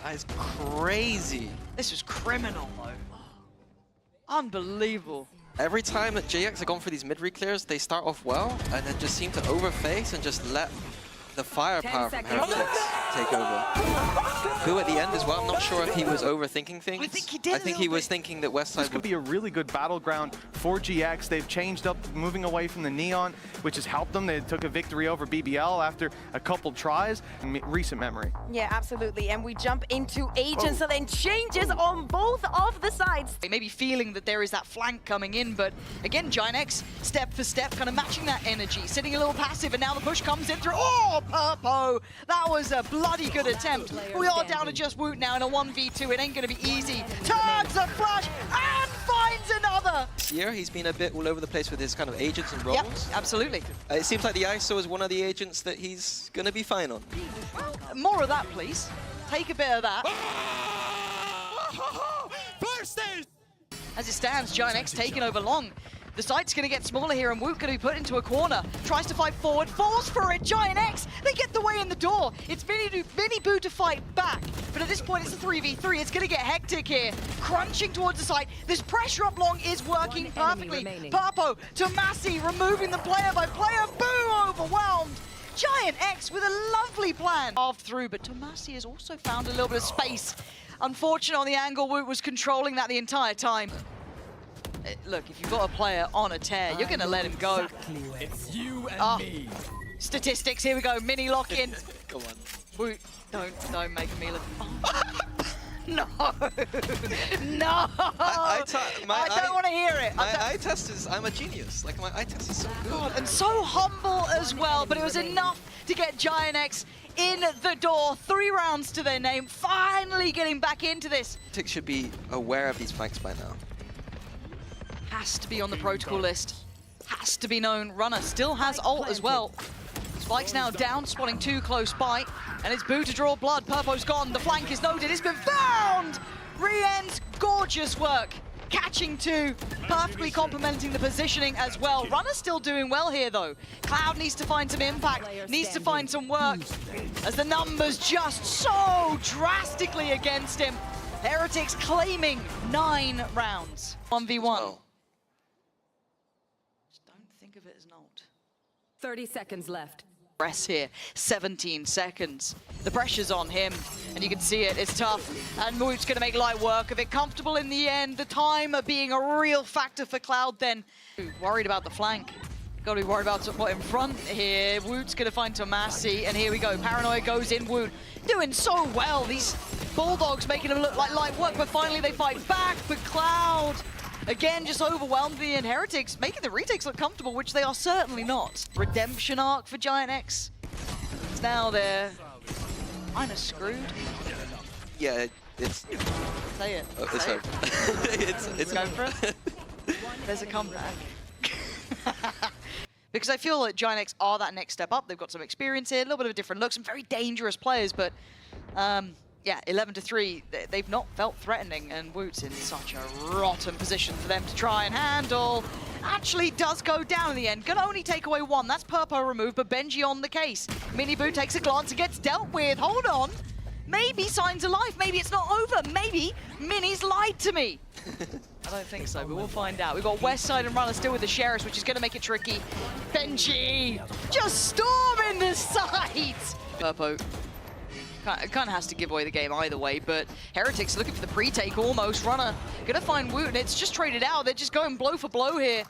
That is crazy. This was criminal, though. Unbelievable. Every time that JX have gone for these mid re-clears, they start off well and then just seem to overface and just let the firepower from Heretics take over. Who at the end as well, I'm not sure if he was overthinking things. I think he did. I think he was thinking that Westside This could be a really good battleground for GX. They've changed up, moving away from the Neon, which has helped them. They took a victory over BBL after a couple tries in recent memory. Yeah, absolutely. And we jump into Agents, so then changes on both of the sides. They may be feeling that there is that flank coming in, but again, Giant X, step for step, kind of matching that energy, sitting a little passive, and now the push comes in through. Oh, Purpo! That was a bloody good attempt. We are down to just Wo0t now in a 1v2. It ain't going to be easy. Turns a flash and finds another. This year, he's been a bit all over the place with his kind of agents and roles. Yep, absolutely. It seems like the ISO is one of the agents that he's going to be fine on. More of that, please. Take a bit of that. First stage! As it stands, Giant X taking over long. The site's going to get smaller here, and Wo0t going to be put into a corner. Tries to fight forward, falls for it. Giant X, they get the way in the door. It's Vinny Boo to fight back. But at this point, it's a 3v3. It's going to get hectic here. Crunching towards the site. This pressure up long is working perfectly. Purpo to Massey, removing the player by player. Boo overwhelmed. Giant X with a lovely plan. Half through, but Tomasi has also found a little bit of space. Unfortunate on the angle, Wo0t was controlling that the entire time. Look, if you've got a player on a tear, you're going to let him go. It's you and me. Statistics, here we go. Mini lock-in. Come on. Wo0t, don't make me look. Oh. No. No. I don't want to hear it. My eye test is, I'm a genius. Like, my eye test is so good. God, and so humble as well, but it was enough to get Giant X in the door. 3 rounds to their name, finally getting back into this. Tick should be aware of these flanks by now. Has to be on the protocol list. Has to be known. Runner still has ult as well. Spike's now down, spotting 2 close by. And it's Boo to draw blood. Purpo's gone. The flank is noted. It's been found! Re-ends, gorgeous work. Catching 2, perfectly complementing the positioning as well. Runner's still doing well here though. Cloud needs to find some impact, needs to find some work. As the numbers just so drastically against him. Heretics claiming 9 rounds. 1v1. Oh. Think of it as an ult. 30 seconds left. Press here, 17 seconds. The pressure's on him, and you can see it, it's tough. And Wo0t's gonna make light work of it. Comfortable in the end, the time being a real factor for Cloud then. Worried about the flank. Gotta be worried about what in front here. Wo0t's gonna find Tomasi, and here we go. Paranoia goes in, Wo0t doing so well. These Bulldogs making him look like light work, but finally they fight back, but Cloud again, just overwhelmed the Heretics, making the retakes look comfortable, which they are certainly not. Redemption arc for Giant X. It's now they're kind of screwed. Yeah, it's... Say it. Oh, it's Say over. it's Go for it. There's a comeback. Because I feel like Giant X are that next step up. They've got some experience here, a little bit of a different look, some very dangerous players, but yeah, 11-3, they've not felt threatening, and Wo0t's in such a rotten position for them to try and handle. Actually does go down in the end. Gonna only take away 1. That's Purpo removed, but Benji on the case. Mini Boo takes a glance and gets dealt with. Hold on. Maybe signs of life. Maybe it's not over. Maybe Mini's lied to me. I don't think so, but we'll find out. We've got Westside and Runner still with the Sheriffs, which is going to make it tricky. Benji just storming the site. Purpo kind of has to give away the game either way, but Heretics looking for the pre-take almost. Runner gonna find Wo0t, and it's just traded out. They're just going blow for blow here.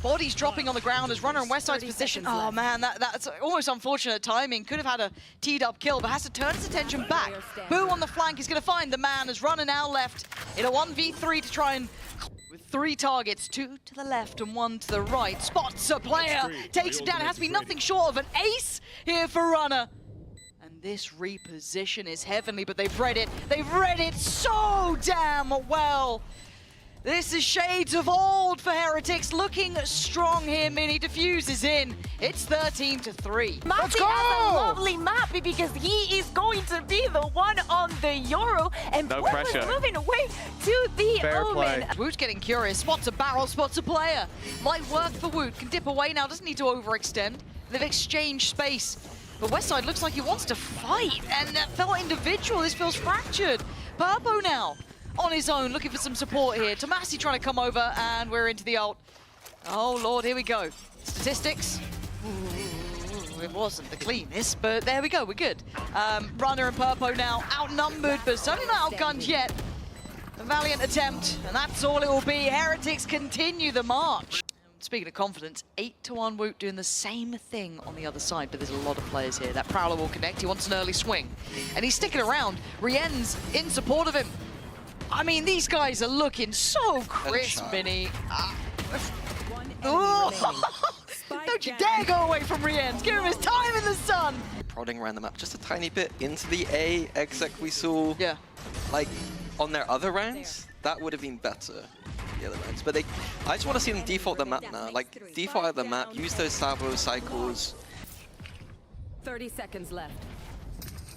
Bodies dropping on the ground as Runner in Westside's position. Oh man, that's almost unfortunate timing. Could have had a teed up kill, but has to turn his attention back. Boo on the flank is gonna find the man as Runner now left in a 1v3 to try and with 3 targets, 2 to the left and 1 to the right. Spots a player, takes him down. It has to be nothing short of an ace here for Runner. This reposition is heavenly, but they've read it. They've read it so damn well. This is shades of old for Heretics. Looking strong here. Mini diffuses in. It's 13-3. Let's go! Has a lovely map because he is going to be the one on the Euro, and no Portland's pressure. moving away to the Fair Omen. play. Wo0t getting curious. Spots a barrel, spots a player. Might work for Wo0t. Can dip away now. Doesn't need to overextend. They've exchanged space. But Westside looks like he wants to fight, and that felt individual. This feels fractured. Purpo now on his own, looking for some support here. Tomasi trying to come over, and we're into the ult. Oh Lord, here we go. Statistics. Ooh, it wasn't the cleanest, but there we go, we're good. Runner and Purpo now outnumbered, but certainly not outgunned yet. A valiant attempt, and that's all it will be. Heretics continue the march. Speaking of confidence, 8-1 Wo0t doing the same thing on the other side, but there's a lot of players here. That Prowler will connect, he wants an early swing. And he's sticking around. Rien's in support of him. I mean, these guys are looking so crisp, Minnie. Don't you dare go away from Rien's. Give him his time in the sun. Prodding around the map just a tiny bit into the A exec we saw. Yeah. Like, on their other rounds, that would have been better. The other rounds. But I just want to see them default the map now. Like, default out the map, use those salvo cycles. 30 seconds left.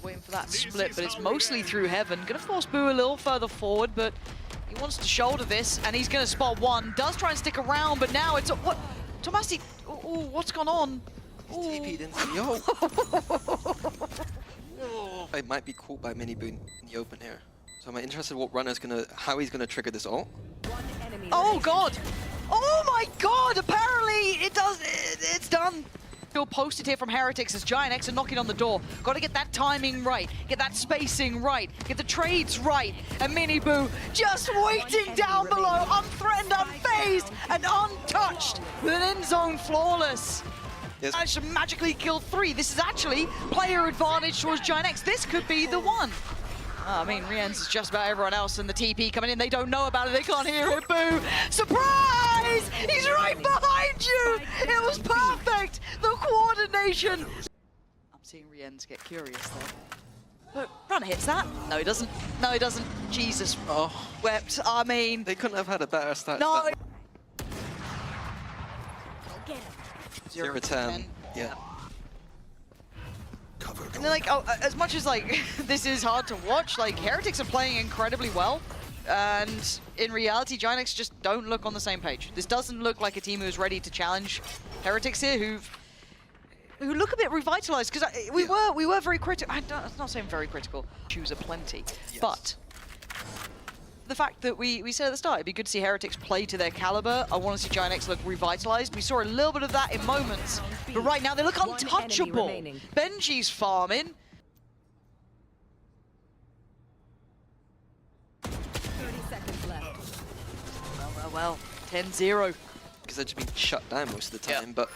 Waiting for that split, but it's mostly through Heaven. Gonna force Boo a little further forward, but he wants to shoulder this, and he's gonna spot one. Does try and stick around, but now it's what? Tomasi, ooh, what's gone on? TP'd into the ult. It might be caught by Mini Boon in the open here. So I'm interested what runner's how he's gonna trigger this ult. Oh God! Oh my God! Apparently it's done. Still posted here from Heretics as Giant X are knocking on the door. Got to get that timing right, get that spacing right, get the trades right. And Mini Boo just waiting down below, unthreatened, unfazed, and untouched with an end zone flawless. Yes. Managed to magically kill 3. This is actually player advantage towards Giant X. This could be the one. I mean, Rien's is just about everyone else, and the TP coming in. They don't know about it. They can't hear it. Boo! Surprise! He's right behind you! It was perfect! The coordination! I'm seeing Rien's get curious, though. But Runner hits that. No, he doesn't. No, he doesn't. Jesus. Oh. Wept. I mean... They couldn't have had a better start. No! 0-10. Yeah. And like, as much as like this is hard to watch, like Heretics are playing incredibly well, and in reality, Giant X just don't look on the same page. This doesn't look like a team who's ready to challenge Heretics here, who look a bit revitalized. Because we were very critical. I'm not saying very critical. Choose a plenty, yes. But the fact that we said at the start, it'd be good to see Heretics play to their caliber. I want to see Giant X look revitalized. We saw a little bit of that in moments, but right now they look untouchable. Benji's farming. 30 seconds left. Well, 10-0. Because they're just being shut down most of the time, but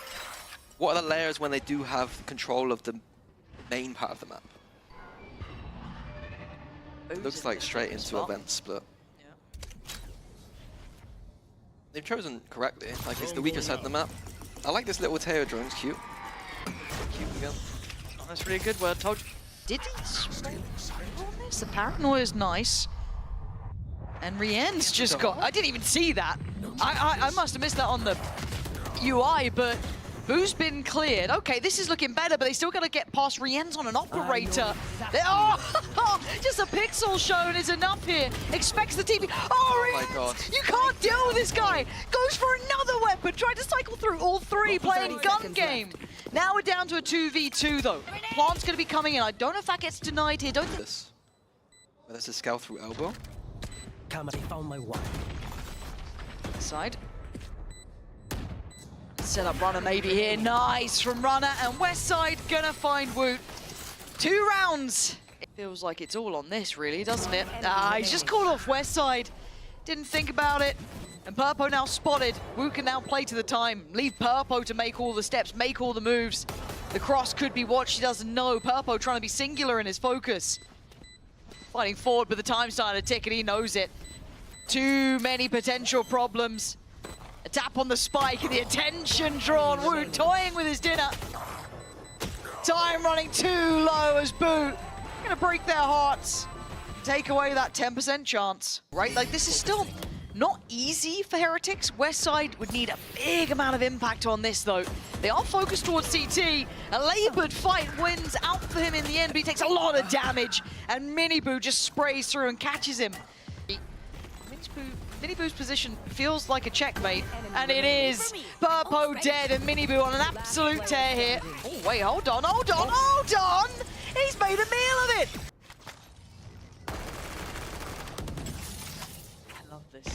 what are the layers when they do have control of the main part of the map? It looks like straight into event split. They've chosen correctly, like it's the weaker side of the map. I like this little tail drone, it's cute. Cute again. Oh, that's really good word, told you. Did he spray on this? The paranoia is nice. And Rien's just got, I didn't even see that. I must have missed that on the UI, but Boo's been cleared. Okay, this is looking better, but they still got to get past Rien's on an operator. Oh, just a pixel shown is enough here. Expects the TP. Oh, my God. You can't deal with this guy. Goes for another weapon. Tried to cycle through all 3, playing gun game. Now we're down to a 2v2 though. Plant's going to be coming in. I don't know if that gets denied here. Don't this. Well, there's a scout through elbow. Come, I found my one. Side. Set up Runner maybe here. Nice from Runner, and Westside gonna find Wo0t. 2 rounds. It feels like it's all on this, really, doesn't it? He's just called off Westside. Didn't think about it. And Purpo now spotted. Wo0t can now play to the time. Leave Purpo to make all the steps, make all the moves. The cross could be watched, he doesn't know. Purpo trying to be singular in his focus. Fighting forward, but the time started to tick and he knows it. Too many potential problems. A tap on the spike and the attention drawn. Wo0t toying with his dinner. Time running too low as Boo. Gonna break their hearts. Take away that 10% chance. Right, like this is still not easy for Heretics. Westside would need a big amount of impact on this though. They are focused towards CT. A labored fight wins out for him in the end, but he takes a lot of damage. And Mini Boo just sprays through and catches him. Miniboo's position feels like a checkmate, and it is. Purpo dead and Miniboo on an absolute tear here. Oh, wait, hold on. He's made a meal of it. I love this.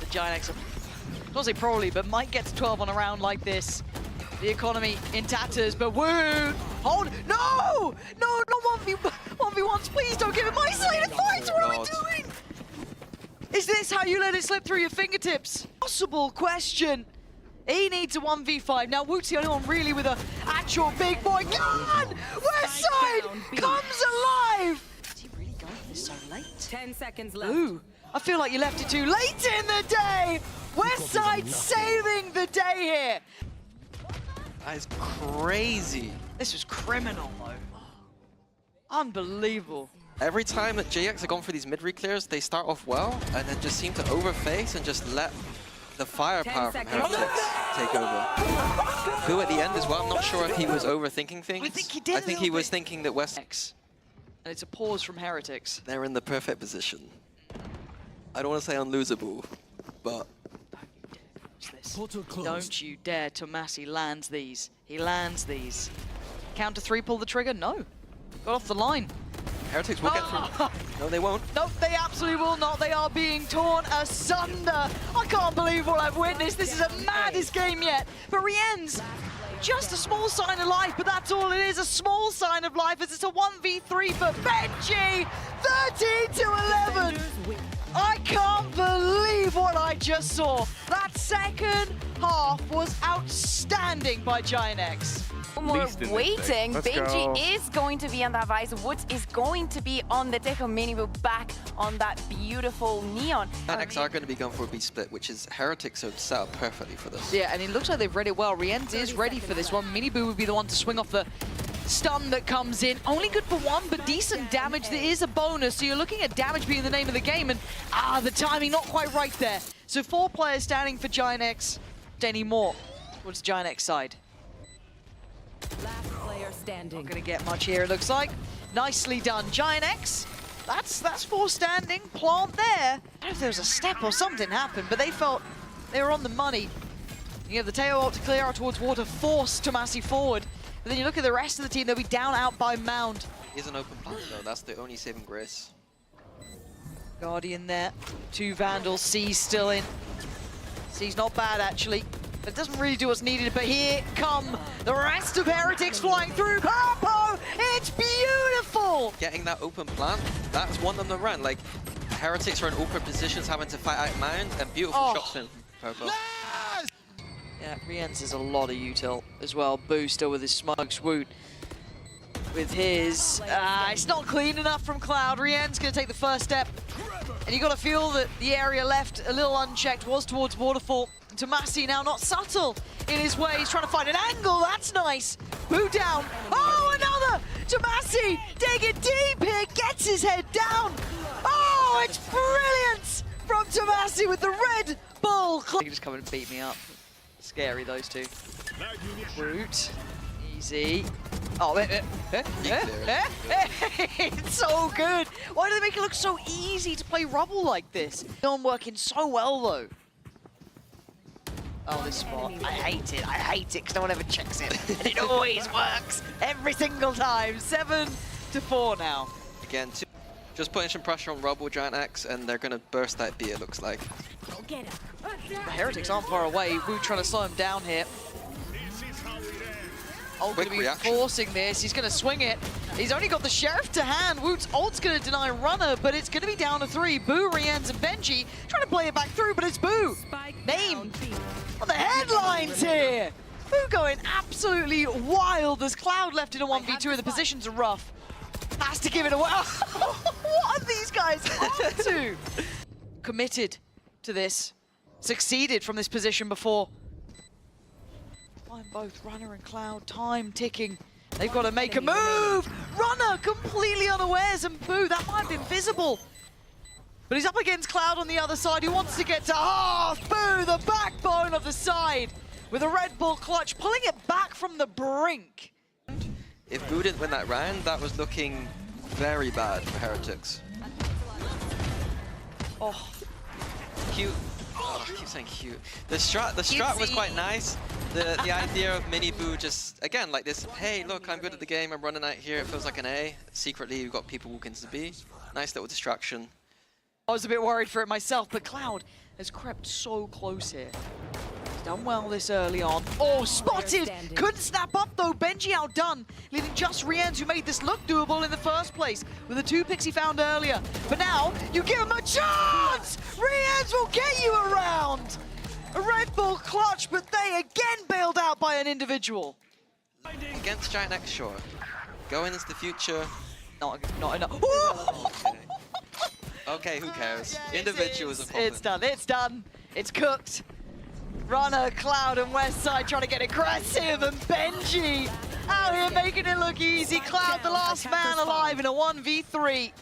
The Giant X, I don't say probably, but might get to 12 on a round like this. The economy in tatters, but woo! Hold, no! No, not 1v1s, please don't give him isolated fights, what are we doing? Is this how you let it slip through your fingertips? Possible question. He needs a 1v5. Now Wo0t the only one really with an actual big boy gun! West side comes alive! Is he really going this so late? 10 seconds left. Ooh, I feel like you left it too late in the day! West side saving the day here! That is crazy. This was criminal though. Unbelievable. Every time that JX have gone for these mid-re clears, they start off well and then just seem to overface and just let the firepower from Heretics take over. Who at the end as well, I'm not sure if he was overthinking things. I think he did. I think he was thinking that West... And it's a pause from Heretics. They're in the perfect position. I don't want to say unlosable, but... Don't you dare. Tomasi lands these. He lands these. Counter 3, pull the trigger? No. Got off the line. Heretics will get through. No, they won't. Nope, they absolutely will not. They are being torn asunder. I can't believe what I've witnessed. This is the maddest game yet. But Rien's just a small sign of life, but that's all it is, a small sign of life as it's a 1v3 for Benji. 13-11. I can't believe what I just saw. That second half was outstanding by Giant X. More waiting. Let's Benji go. is going to be on that Vice. Wo0t is going to be on the Tejo Miniboo back on that beautiful neon. And X are going to be going for a B split, which is Heretics are set up perfectly for this. Yeah, and it looks like they've read it well. Rienz is ready for this one. Miniboo would be the one to swing off the stun that comes in. Only good for one, but decent damage. There is a bonus, so you're looking at damage being the name of the game, and the timing not quite right there. So 4 players standing for Giant X. Any more towards Giant X side. Last player standing. Not going to get much here, it looks like. Nicely done, Giant X. That's 4 standing. Plant there. I don't know if there was a step or something happened, but they felt they were on the money. You have the Teo ult to clear out towards water, force Tomasi forward. But then you look at the rest of the team, they'll be down out by Mound. He is an open plant though, that's the only saving grace. Guardian there. 2 Vandals, C's still in. C's not bad actually. It doesn't really do what's needed, but here come the rest of Heretics flying through. Purpo, it's beautiful! Getting that open plant, that's one on the run. Like, Heretics are in awkward positions having to fight out Mound, and beautiful shots from Purpo. Yeah, Rienz is a lot of util as well. Boo still with his smugs. Wo0t with his... it's not clean enough from Cloud. Rienz going to take the first step. And you got to feel that the area left a little unchecked was towards Waterfall. Tomasi now not subtle in his way. He's trying to find an angle. That's nice. Boo down. Oh, another! Tomasi digging deep here. Gets his head down. Oh, it's brilliant from Tomasi with the Red Bull. They can just come and beat me up. Scary, those two. Wo0t. Easy. Oh, it's so good. Why do they make it look so easy to play Rubble like this? Film working so well, though. Oh, this spot. I hate it because no one ever checks it. And it always works. Every single time. 7-4 now. Again, just putting some pressure on Rubble, Giant X, and they're going to burst that B, it looks like. The Heretics aren't far away. Wo0t trying to slow him down here. Ult going to be forcing this. He's going to swing it. He's only got the Sheriff to hand. Wo0t's ult's going to deny runner, but it's going to be down to 3. Boo, Rienz, and Benji trying to play it back through, but it's Boo. Name on the headlines here. Boo going absolutely wild as Cloud left in a 1v2 and the positions are rough. Has to give it away. What are these guys up to? Committed to this. Succeeded from this position before. Find both Runner and Cloud, time ticking. They've got to make a move! Runner completely unawares, and Boo, that might have been visible. But he's up against Cloud on the other side. He wants to get to half. Boo, the backbone of the side with a Red Bull clutch, pulling it back from the brink. If Boo didn't win that round, that was looking very bad for Heretics. Oh, cute. Oh, I keep saying cute. The strat was quite nice. The idea of Mini Boo just, again, like this, hey, look, I'm good at the game, I'm running out here, it feels like an A. Secretly, you've got people walking to the B. Nice little distraction. I was a bit worried for it myself, but Cloud has crept so close here. He's done well this early on. Oh, spotted! Couldn't snap up though, Benji outdone, leaving just Rienz, who made this look doable in the first place with the 2 picks he found earlier. But now, you give him a chance! Rienz will get you around! A Red Bull clutch, but they again bailed out by an individual. Against Giant X Shore. Going into the future. Not enough. Okay, who cares? Yeah, Individuals are problem. It's done, it's done. It's cooked. Runner, Cloud, and Westside trying to get aggressive, and Benji out here making it look easy. Cloud, the last man alive in a 1v3.